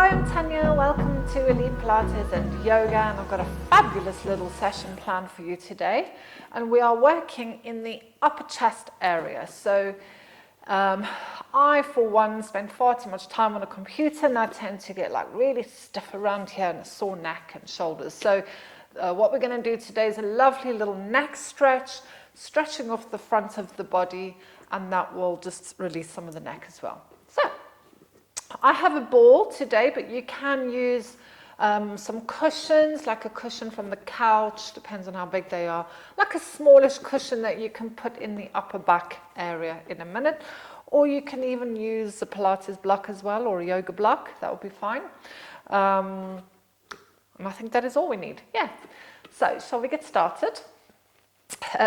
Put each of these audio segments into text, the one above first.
Hi, I'm Tanya. Welcome to Elite Pilates and Yoga, and I've got a fabulous little session planned for you today. And we are working in the upper chest area. So I, for one, spend far too much time on a computer, and I tend to get like really stiff around here and a sore neck and shoulders. So what we're going to do today is a lovely little neck stretch, stretching off the front of the body, and that will just release some of the neck as well. So I have a ball today, but you can use some cushions, like a cushion from the couch, depends on how big they are, like a smallish cushion that you can put in the upper back area in a minute, or you can even use a Pilates block as well, or a yoga block, that would be fine. And I think that is all we need. Yeah. So shall we get started?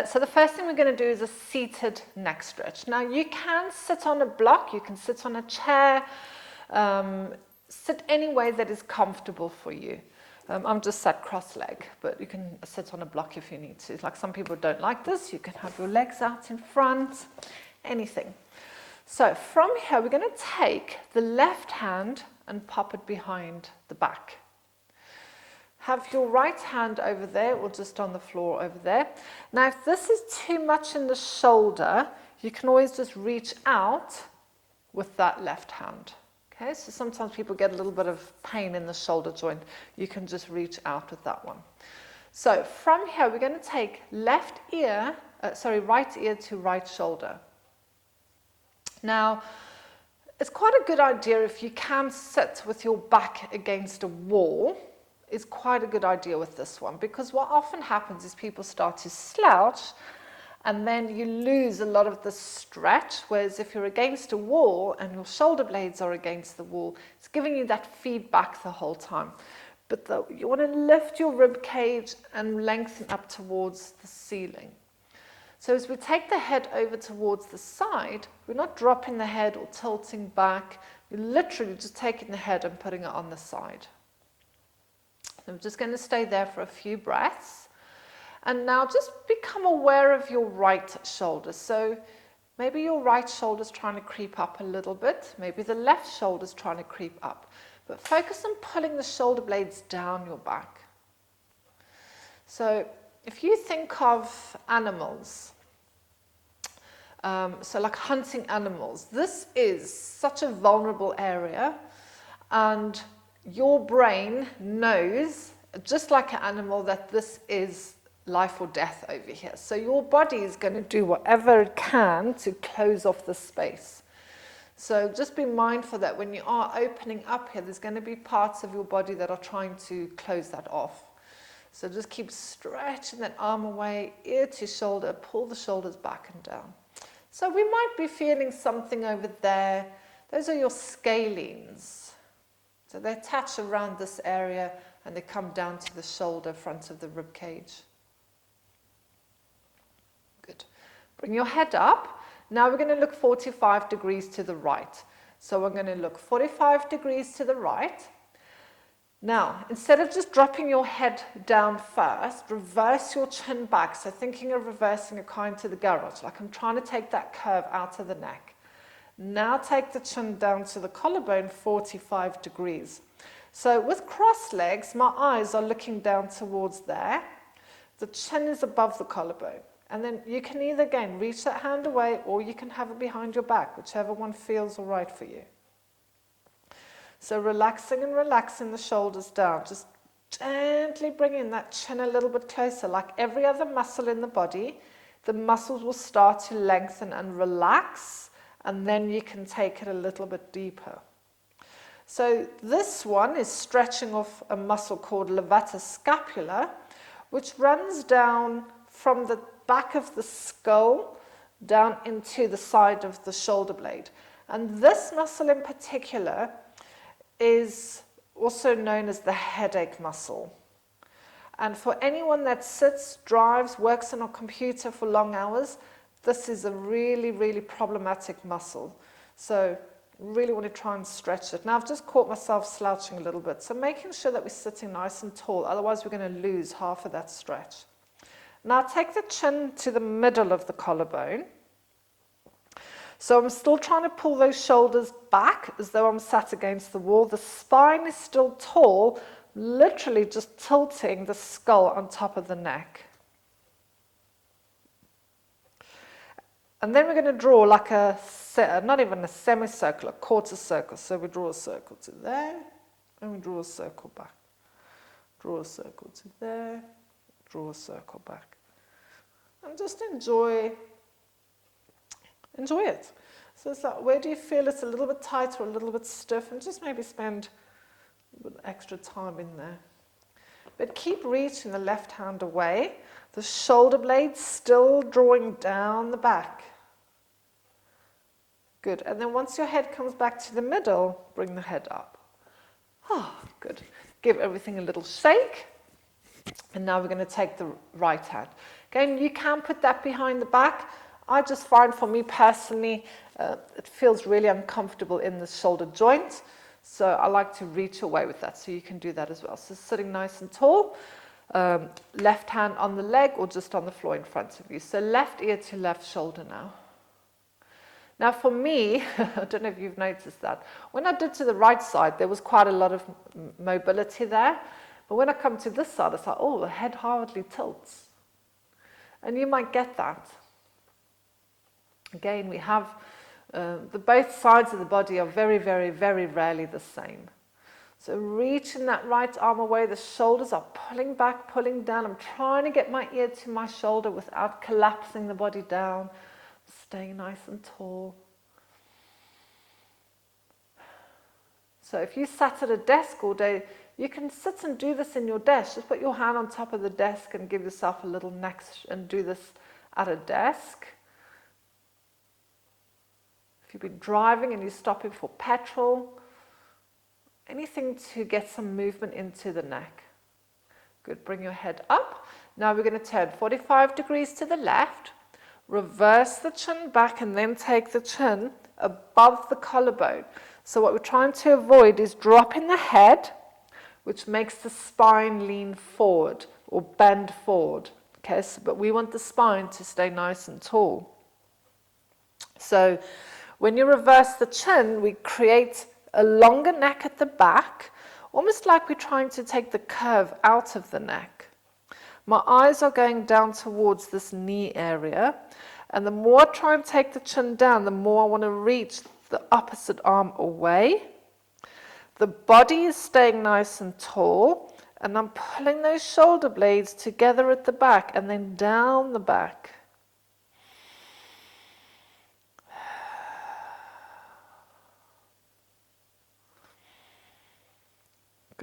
So the first thing we're going to do is a seated neck stretch. Now you can sit on a block, you can sit on a chair, sit any way that is comfortable for you. I'm just sat cross-legged, but you can sit on a block if you need to. Like some people don't like this, you can have your legs out in front, anything. So from here, we're going to take the left hand and pop it behind the back. Have your right hand over there or just on the floor over there. Now, if this is too much in the shoulder, you can always just reach out with that left hand. Okay, so sometimes people get a little bit of pain in the shoulder joint. You can just reach out with that one. So from here, we're going to take right ear to right shoulder. Now, it's quite a good idea if you can sit with your back against a wall. Is quite a good idea with this one, because what often happens is people start to slouch and then you lose a lot of the stretch, whereas if you're against a wall and your shoulder blades are against the wall, it's giving you that feedback the whole time. But you want to lift your rib cage and lengthen up towards the ceiling. So as we take the head over towards the side, we're not dropping the head or tilting back, we're literally just taking the head and putting it on the side. I'm just going to stay there for a few breaths. And now just become aware of your right shoulder. So maybe your right shoulder is trying to creep up a little bit. Maybe the left shoulder is trying to creep up. But focus on pulling the shoulder blades down your back. So if you think of animals, so like hunting animals, this is such a vulnerable area, and your brain knows, just like an animal, that this is life or death over here. So your body is going to do whatever it can to close off the space. So just be mindful that when you are opening up here, there's going to be parts of your body that are trying to close that off. So just keep stretching that arm away, ear to shoulder, pull the shoulders back and down. So we might be feeling something over there. Those are your scalenes. So they attach around this area and they come down to the shoulder, front of the rib cage. Good. Bring your head up. Now we're going to look 45 degrees to the right. So we're going to look 45 degrees to the right. Now, instead of just dropping your head down first, reverse your chin back. So thinking of reversing a car into the garage, like I'm trying to take that curve out of the neck. Now take the chin down to the collarbone, 45 degrees. So with crossed legs, my eyes are looking down towards there. The chin is above the collarbone. And then you can either, again, reach that hand away, or you can have it behind your back, whichever one feels all right for you. So relaxing and relaxing the shoulders down. Just gently bringing that chin a little bit closer. Like every other muscle in the body, the muscles will start to lengthen and relax, and then you can take it a little bit deeper. So this one is stretching off a muscle called Levator Scapula, which runs down from the back of the skull down into the side of the shoulder blade. And this muscle in particular is also known as the headache muscle. And for anyone that sits, drives, works on a computer for long hours, this is a really, really problematic muscle. So really want to try and stretch it. Now I've just caught myself slouching a little bit. So making sure that we're sitting nice and tall, otherwise we're going to lose half of that stretch. Now take the chin to the middle of the collarbone. So I'm still trying to pull those shoulders back as though I'm sat against the wall. The spine is still tall, literally just tilting the skull on top of the neck. And then we're going to draw like not even a semicircle, a quarter circle. So we draw a circle to there, and we draw a circle back. Draw a circle to there, draw a circle back. And just enjoy it. So it's like, where do you feel it's a little bit tight or a little bit stiff? And just maybe spend a bit extra time in there. But keep reaching the left hand away. The shoulder blades still drawing down the back. Good. And then once your head comes back to the middle, bring the head up. Oh, good. Give everything a little shake. And now we're going to take the right hand. Again, you can put that behind the back. I just find, for me personally, it feels really uncomfortable in the shoulder joint. So I like to reach away with that. So you can do that as well. So sitting nice and tall, left hand on the leg or just on the floor in front of you. So left ear to left shoulder now. Now for me, I don't know if you've noticed that, when I did to the right side, there was quite a lot of mobility there. But when I come to this side, it's like, oh, the head hardly tilts. And you might get that. Again, we have both sides of the body are very, very, very rarely the same. So reaching that right arm away, the shoulders are pulling back, pulling down. I'm trying to get my ear to my shoulder without collapsing the body down. Staying nice and tall. So if you sat at a desk all day, you can sit and do this in your desk. Just put your hand on top of the desk and give yourself a little neck and do this at a desk. If you've been driving and you're stopping for petrol, anything to get some movement into the neck. Good, bring your head up. Now we're going to turn 45 degrees to the left, reverse the chin back and then take the chin above the collarbone. So what we're trying to avoid is dropping the head, which makes the spine lean forward or bend forward. Okay, so, but we want the spine to stay nice and tall. So when you reverse the chin, we create a longer neck at the back, almost like we're trying to take the curve out of the neck. My eyes are going down towards this knee area, and the more I try and take the chin down, the more I want to reach the opposite arm away. The body is staying nice and tall, and I'm pulling those shoulder blades together at the back and then down the back.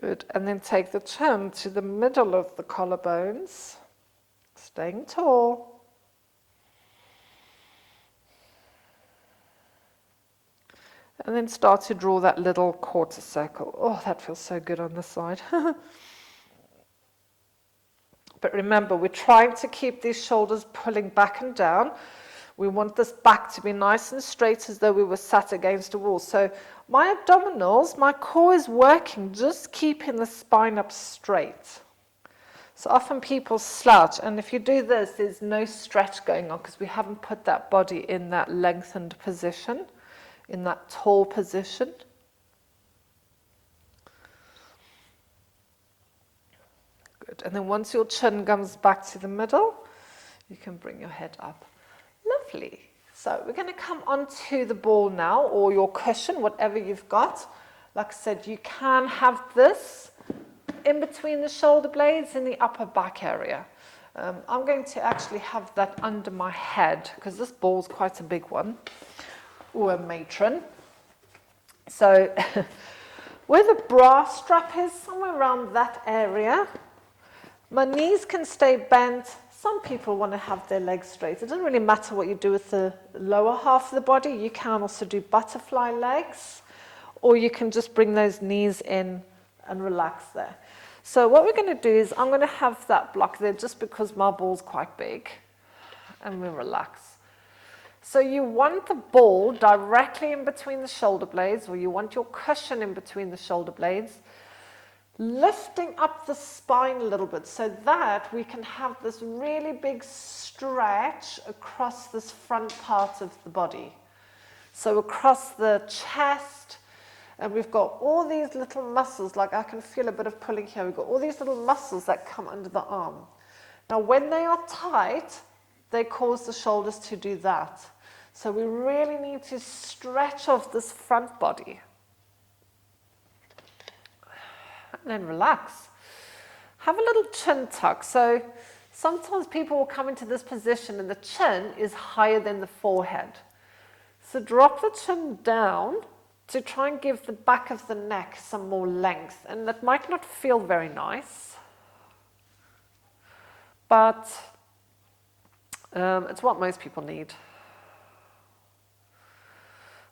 Good, and then take the chin to the middle of the collarbones, staying tall. And then start to draw that little quarter circle. Oh, that feels so good on this side. But remember, we're trying to keep these shoulders pulling back and down. We want this back to be nice and straight as though we were sat against a wall. So my abdominals, my core is working, just keeping the spine up straight. So often people slouch, and if you do this, there's no stretch going on because we haven't put that body in that lengthened position, in that tall position. Good. And then once your chin comes back to the middle, you can bring your head up. Lovely. So we're going to come onto the ball now, or your cushion, whatever you've got. Like I said, you can have this in between the shoulder blades in the upper back area. I'm going to actually have that under my head because this ball's quite a big one, or a matron. So where the bra strap is, somewhere around that area, my knees can stay bent. Some people want to have their legs straight. It doesn't really matter what you do with the lower half of the body. You can also do butterfly legs, or you can just bring those knees in and relax there. So what we're going to do is I'm going to have that block there just because my ball's quite big, and we'll relax. So you want the ball directly in between the shoulder blades, or you want your cushion in between the shoulder blades, lifting up the spine a little bit so that we can have this really big stretch across this front part of the body. So across the chest, and we've got all these little muscles, like I can feel a bit of pulling here. We've got all these little muscles that come under the arm. Now, when they are tight, they cause the shoulders to do that. So we really need to stretch off this front body. And then relax. Have a little chin tuck. So sometimes people will come into this position and the chin is higher than the forehead. So drop the chin down to try and give the back of the neck some more length. And that might not feel very nice, but it's what most people need.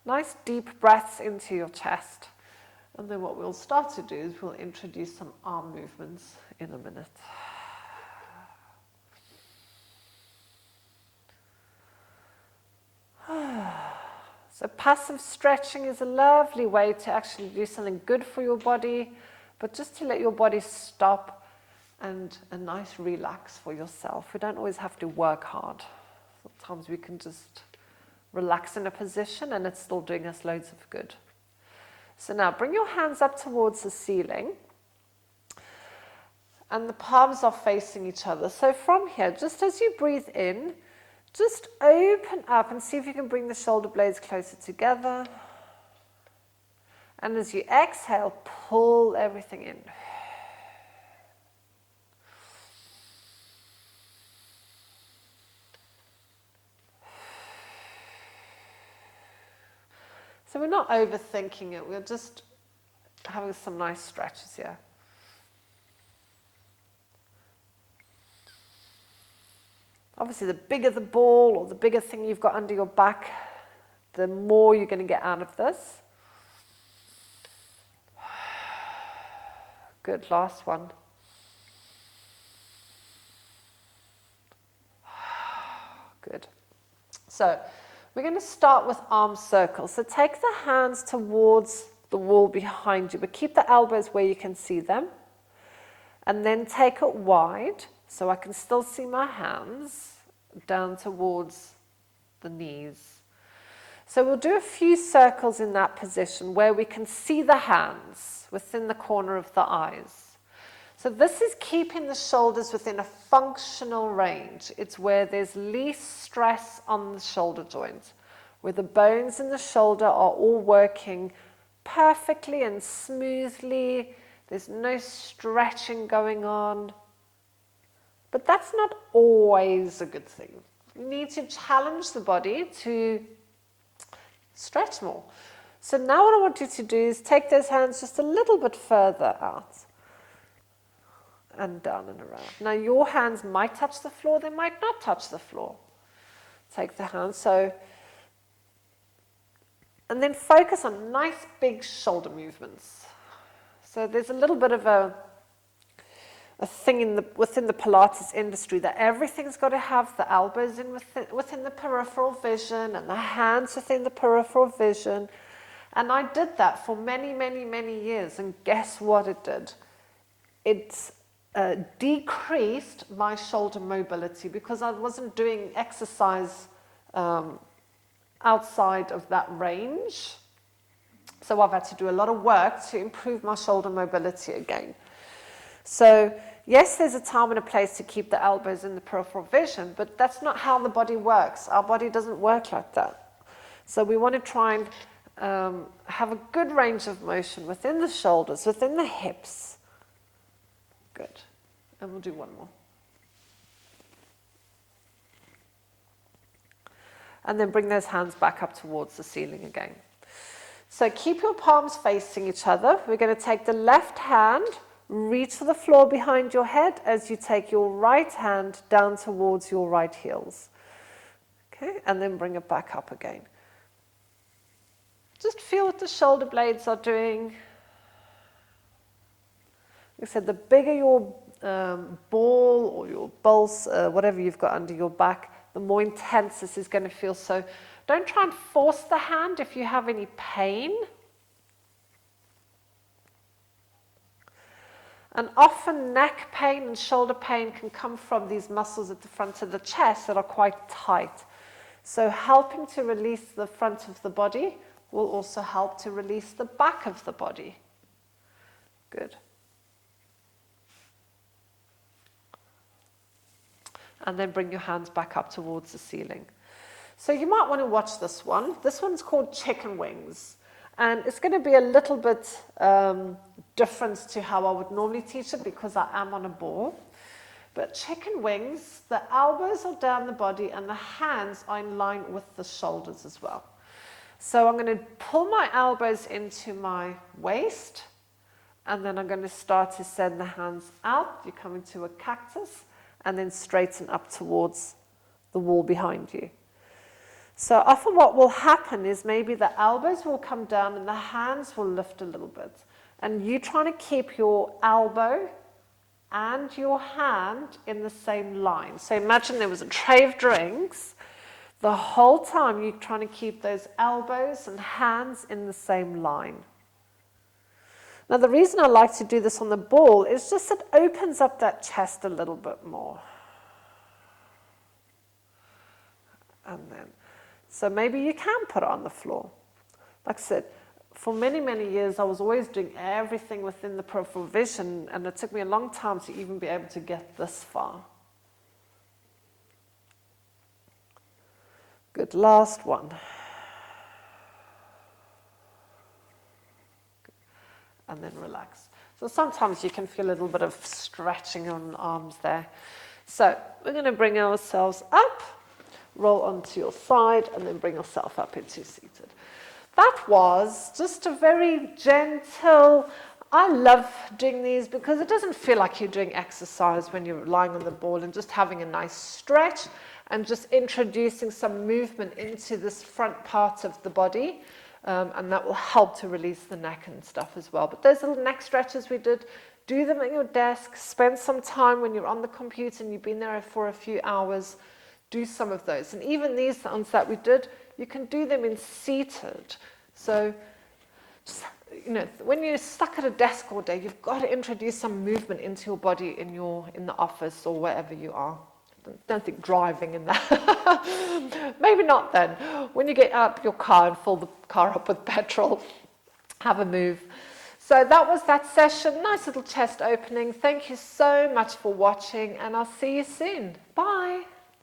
Nice deep breaths into your chest. And then what we'll start to do is we'll introduce some arm movements in a minute. So passive stretching is a lovely way to actually do something good for your body, but just to let your body stop and a nice relax for yourself. We don't always have to work hard. Sometimes we can just relax in a position and it's still doing us loads of good. So now bring your hands up towards the ceiling and the palms are facing each other. So from here, just as you breathe in, just open up and see if you can bring the shoulder blades closer together. And as you exhale, pull everything in. So we're not overthinking it, we're just having some nice stretches here. Obviously, the bigger the ball or the bigger thing you've got under your back, the more you're going to get out of this. Good, last one. Good. So we're going to start with arm circles. So take the hands towards the wall behind you, but keep the elbows where you can see them. And then take it wide, so I can still see my hands, down towards the knees. So we'll do a few circles in that position where we can see the hands within the corner of the eyes. So this is keeping the shoulders within a functional range. It's where there's least stress on the shoulder joint, where the bones in the shoulder are all working perfectly and smoothly. There's no stretching going on. But that's not always a good thing. You need to challenge the body to stretch more. So now what I want you to do is take those hands just a little bit further out and down and around. Now your hands might touch the floor, they might not touch the floor. Take the hands, and then focus on nice big shoulder movements. So there's a little bit of a thing within the Pilates industry that everything's got to have the elbows in within the peripheral vision and the hands within the peripheral vision. And I did that for many, many, many years. And guess what it did? It decreased my shoulder mobility because I wasn't doing exercise outside of that range. So I've had to do a lot of work to improve my shoulder mobility again. So yes, there's a time and a place to keep the elbows in the peripheral vision, but that's not how the body works. Our body doesn't work like that. So we want to try and have a good range of motion within the shoulders, within the hips. Good. And we'll do one more. And then bring those hands back up towards the ceiling again. So keep your palms facing each other. We're going to take the left hand, reach for the floor behind your head as you take your right hand down towards your right heels. Okay, and then bring it back up again. Just feel what the shoulder blades are doing. Like I said, the bigger your ball or your pulse, whatever you've got under your back, the more intense this is going to feel. So don't try and force the hand if you have any pain. And often neck pain and shoulder pain can come from these muscles at the front of the chest that are quite tight. So helping to release the front of the body will also help to release the back of the body. Good. And then bring your hands back up towards the ceiling. So you might want to watch this one. This one's called chicken wings. And it's going to be a little bit different to how I would normally teach it because I am on a ball. But chicken wings, the elbows are down the body and the hands are in line with the shoulders as well. So I'm going to pull my elbows into my waist, and then I'm going to start to send the hands out. You come into a cactus, and then straighten up towards the wall behind you. So often what will happen is maybe the elbows will come down and the hands will lift a little bit. And you're trying to keep your elbow and your hand in the same line. So imagine there was a tray of drinks. The whole time you're trying to keep those elbows and hands in the same line. Now the reason I like to do this on the ball is just it opens up that chest a little bit more. And then, so maybe you can put it on the floor. Like I said, for many, many years I was always doing everything within the peripheral vision, and it took me a long time to even be able to get this far. Good, last one. And then relax. So sometimes you can feel a little bit of stretching on the arms there. So we're going to bring ourselves up, roll onto your side, and then bring yourself up into seated. That was just a very gentle, I love doing these because it doesn't feel like you're doing exercise when you're lying on the ball, and just having a nice stretch and just introducing some movement into this front part of the body. And that will help to release the neck and stuff as well. But those little neck stretches we did, do them at your desk. Spend some time when you're on the computer and you've been there for a few hours. Do some of those. And even these ones that we did, you can do them in seated. So, just, you know, when you're stuck at a desk all day, you've got to introduce some movement into your body in the office or wherever you are. Don't think driving in that. Maybe not then. When you get out your car and fill the car up with petrol, have a move. So that was that session. Nice little chest opening. Thank you so much for watching, and I'll see you soon. Bye.